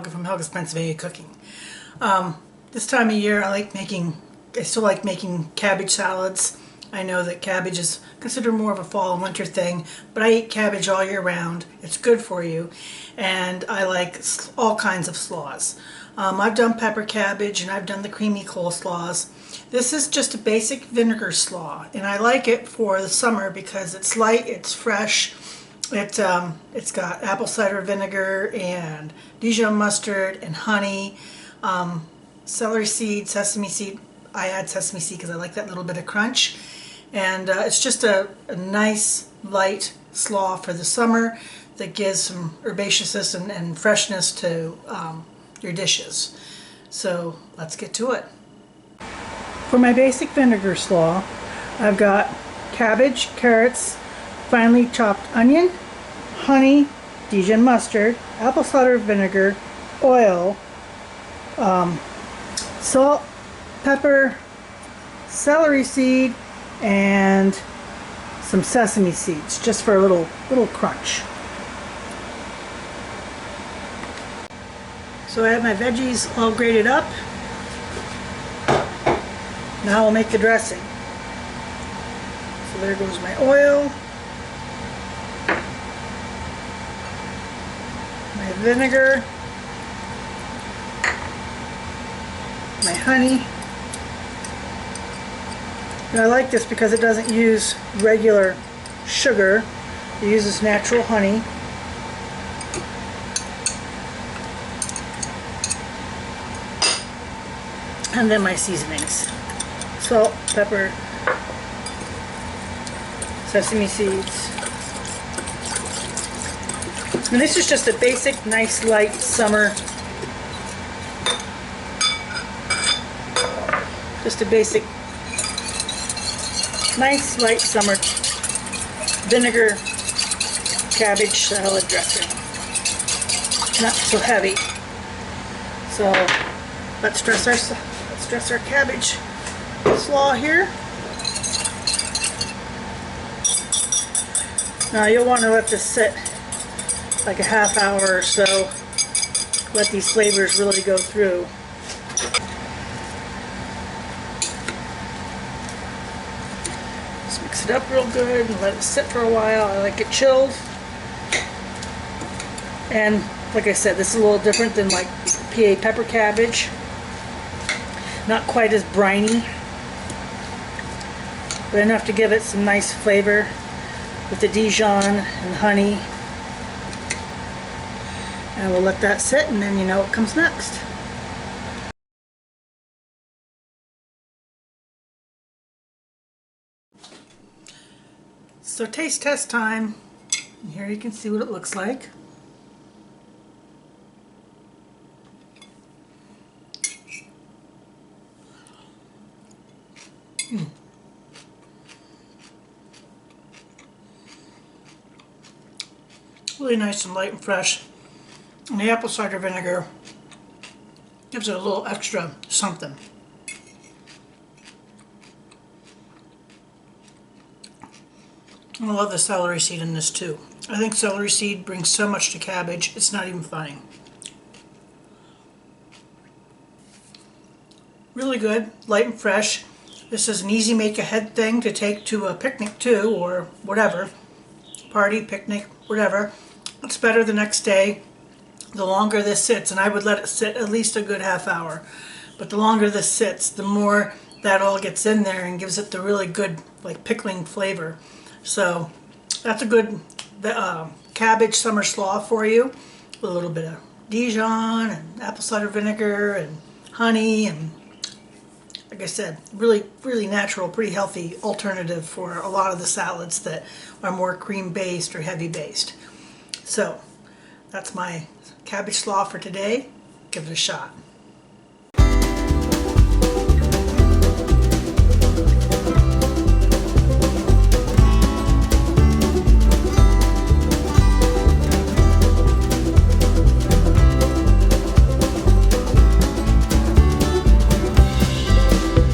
Helga from Helga's Pennsylvania Cooking. This time of year I still like making cabbage salads. I know that cabbage is considered more of a fall and winter thing, but I eat cabbage all year round. It's good for you, and I like all kinds of slaws. I've done pepper cabbage and I've done the creamy coleslaws. This is just a basic vinegar slaw, and I like it for the summer because it's light, it's fresh. It's got apple cider vinegar and Dijon mustard and honey, celery seed, sesame seed. I add sesame seed because I like that little bit of crunch. And it's just a nice light slaw for the summer that gives some herbaceousness and freshness to your dishes. So let's get to it. For my basic vinegar slaw, I've got cabbage, carrots, finely chopped onion, honey, Dijon mustard, apple cider vinegar, oil, salt, pepper, celery seed, and some sesame seeds just for a little crunch. So I have my veggies all grated up. Now I'll make the dressing. So there goes my oil, my vinegar, my honey. And I like this because it doesn't use regular sugar. It uses natural honey. And then my seasonings. Salt, pepper, sesame seeds. And this is just a basic, nice, light summer. Just a basic, nice, light summer vinegar cabbage salad dressing. Not so heavy. So let's dress our cabbage slaw here. Now you'll want to let this sit like a half hour or so. Let these flavors really go through. Just mix it up real good and let it sit for a while. I like it chilled. And like I said, this is a little different than like PA pepper cabbage. Not quite as briny, but enough to give it some nice flavor with the Dijon and honey. And we'll let that sit, and then you know what comes next. So taste test time. And here you can see what it looks like. Really nice and light and fresh. And the apple cider vinegar gives it a little extra something. I love the celery seed in this too. I think celery seed brings so much to cabbage, it's not even funny. Really good, light and fresh. This is an easy make-ahead thing to take to a picnic too, or whatever. Party, picnic, whatever. It's better the next day. The longer this sits, and I would let it sit at least a good half hour, but the longer this sits, the more that all gets in there and gives it the really good like pickling flavor. So that's a good cabbage summer slaw for you, with a little bit of Dijon and apple cider vinegar and honey, and like I said, really natural, pretty healthy alternative for a lot of the salads that are more cream based or heavy based. So that's my cabbage slaw for today. Give it a shot.